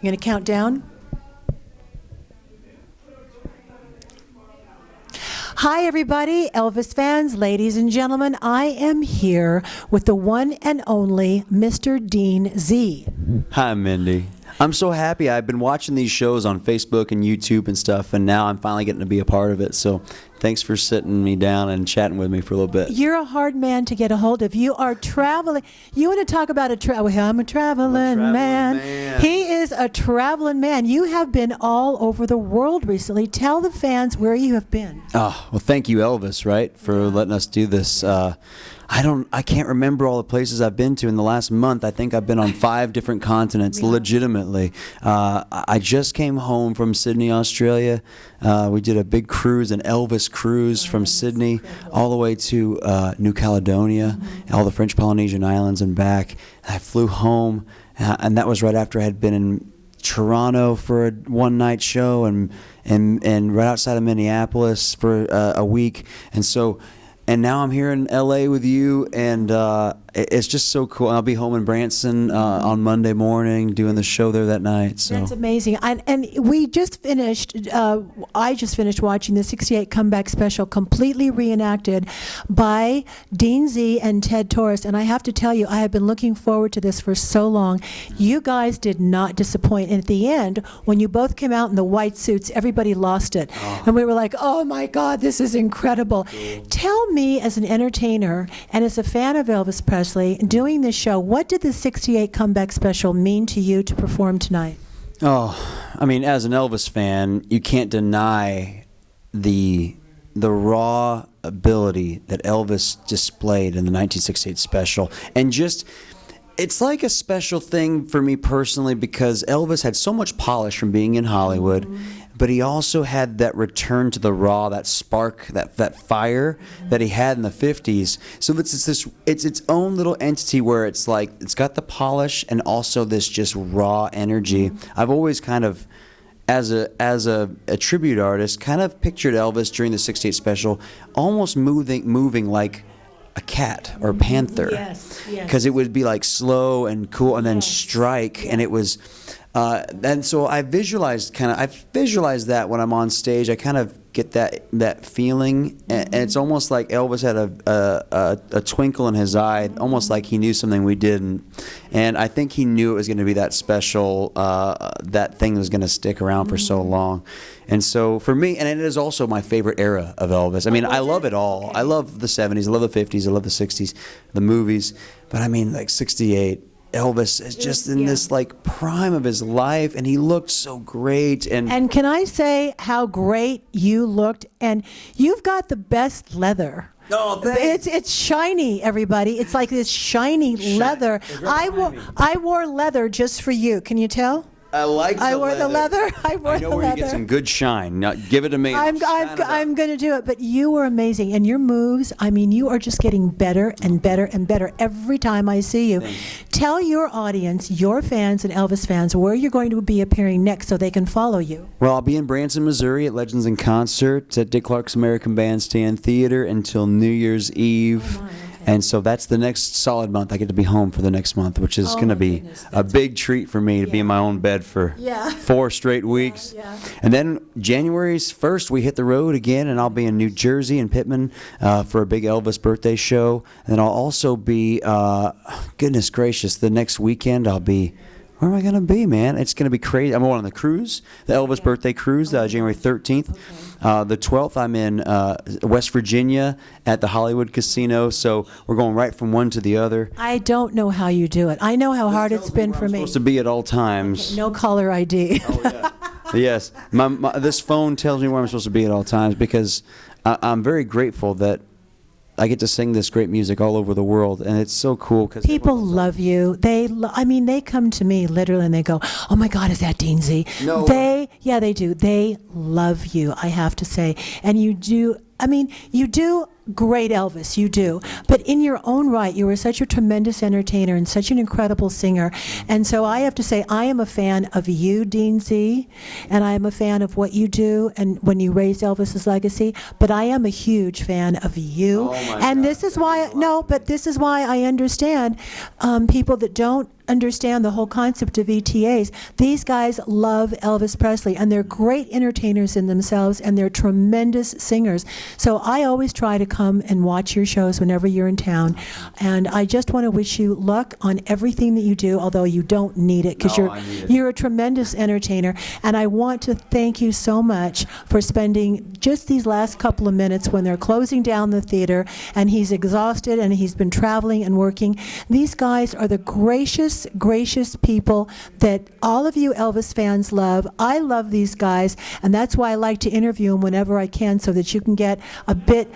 You going to count down? Hi, everybody, Elvis fans, ladies and gentlemen. I am here with the one and only Mr. Dean Z. Hi, Mindy. I'm so happy. I've been watching these shows on Facebook and YouTube and stuff, and now I'm finally getting to be a part of it. So thanks for sitting me down and chatting with me for a little bit. You're a hard man to get a hold of. You are traveling. You want to talk about I'm a traveling man. He is a traveling man. You have been all over the world recently. Tell the fans where you have been. Oh, well, thank you, Elvis, right, for letting us do this. I can't remember all the places I've been to in the last month. I think I've been on 5 different continents, legitimately. I just came home from Sydney, Australia. We did a big cruise, an Elvis cruise from Sydney all the way to New Caledonia, all the French Polynesian islands and back. I flew home, and that was right after I had been in Toronto for a one-night show and right outside of Minneapolis for a week. And now I'm here in LA with you, and it's just so cool. I'll be home in Branson on Monday morning doing the show there that night. So that's amazing. And we just finished, I just finished watching the 68 Comeback Special, completely reenacted by Dean Z and Ted Torres. And I have to tell you, I have been looking forward to this for so long. You guys did not disappoint. And at the end, when you both came out in the white suits, everybody lost it. And we were like, oh my God, this is incredible. Cool. Tell me, as an entertainer and as a fan of Elvis Presley, doing this show, what did the 68 Comeback Special mean to you to perform tonight? Oh, I mean, as an Elvis fan, you can't deny the raw ability that Elvis displayed in the 1968 special. And just, it's like a special thing for me personally because Elvis had so much polish from being in Hollywood, but he also had that return to the raw, that spark, that fire that he had in the 50s. So it's its own little entity where it's like it's got the polish and also this just raw energy. I've always kind of, as a tribute artist, kind of pictured Elvis during the 68 special almost moving like a cat or a panther. Yes. Because it would be like slow and cool and then strike, and it was. And so I visualized that when I'm on stage. I kind of get that feeling, and it's almost like Elvis had a twinkle in his eye, almost like he knew something we didn't. And I think he knew it was going to be that special, that thing was going to stick around for so long. And so for me, and it is also my favorite era of Elvis. I mean, I love it all. I love the 70s, I love the 50s, I love the 60s, the movies. But I mean, like 68. Elvis is just in this like prime of his life, and he looked so great. And can I say how great you looked? And you've got the best leather. Oh, thanks. It's shiny, everybody. It's like this shiny leather. I wore leather just for you. Can you tell? I wore the leather. I know where you get some good shine. Now, give it to me. I'm going to do it. But you were amazing. And your moves, I mean, you are just getting better and better and better every time I see you. Tell your audience, your fans and Elvis fans, where you're going to be appearing next so they can follow you. Well, I'll be in Branson, Missouri at Legends in Concert at Dick Clark's American Bandstand Theater until New Year's Eve. Oh, and so that's the next solid month. I get to be home for the next month, which is going to be a big treat for me to be in my own bed for 4 straight weeks. And then January 1st, we hit the road again, and I'll be in New Jersey and Pittman for a big Elvis birthday show. And then I'll also be, goodness gracious, the next weekend I'll be, where am I going to be, man? It's going to be crazy. I'm going on the cruise, the Elvis birthday cruise, January 13th. The 12th, I'm in West Virginia at the Hollywood Casino. So we're going right from one to the other. I don't know how you do it. I know how hard it's been for me. I'm supposed to be at all times. Okay, no caller ID. Oh, yeah. Yes. This phone tells me where I'm supposed to be at all times because I'm very grateful that I get to sing this great music all over the world, and it's so cool because people love you. They come to me literally, and they go, "Oh my God, is that Dean Z?" No. They do. They love you, I have to say, and you do. I mean, you do great Elvis, you do. But in your own right, you are such a tremendous entertainer and such an incredible singer. And so I have to say, I am a fan of you, Dean Z, and I am a fan of what you do and when you raise Elvis's legacy. But I am a huge fan of you. And this is why, this is why I understand people that don't understand the whole concept of ETAs. These guys love Elvis Presley, and they're great entertainers in themselves, and they're tremendous singers. So I always try to come and watch your shows whenever you're in town, and I just want to wish you luck on everything that you do, although you don't need it, because you're a tremendous entertainer, and I want to thank you so much for spending just these last couple of minutes when they're closing down the theater, and he's exhausted, and he's been traveling and working. These guys are the gracious people that all of you Elvis fans love. I love these guys, and that's why I like to interview them whenever I can, so that you can get a bit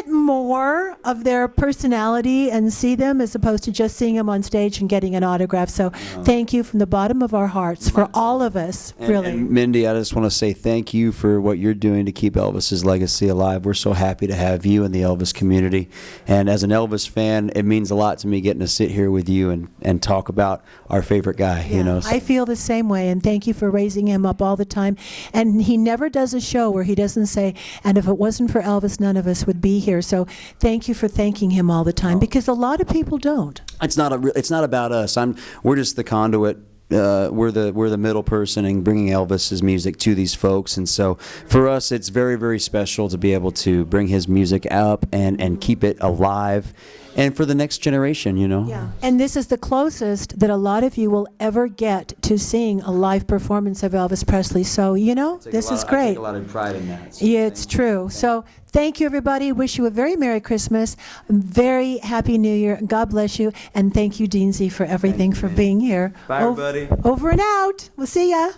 more of their personality and see them, as opposed to just seeing them on stage and getting an autograph. So thank you from the bottom of our hearts for all of us, really. And Mindy, I just want to say thank you for what you're doing to keep Elvis's legacy alive. We're so happy to have you in the Elvis community. And as an Elvis fan, it means a lot to me getting to sit here with you and talk about our favorite guy. Yeah, You know, I feel the same way, and thank you for raising him up all the time. And he never does a show where he doesn't say, and if it wasn't for Elvis, none of us would be here. So thank you for thanking him all the time, because a lot of people don't. It's not about us. We're just the conduit. We're the middle person in bringing Elvis's music to these folks, and so for us, it's very, very special to be able to bring his music up and keep it alive, and for the next generation, you know. Yeah. And this is the closest that a lot of you will ever get to seeing a live performance of Elvis Presley. So, you know, this is great. I take a lot of pride in that. So Yeah, it's true. So thank you, everybody. Wish you a very Merry Christmas, very Happy New Year. God bless you. And thank you, Dean Z, for everything, for being here. Bye, everybody. Over and out. We'll see ya.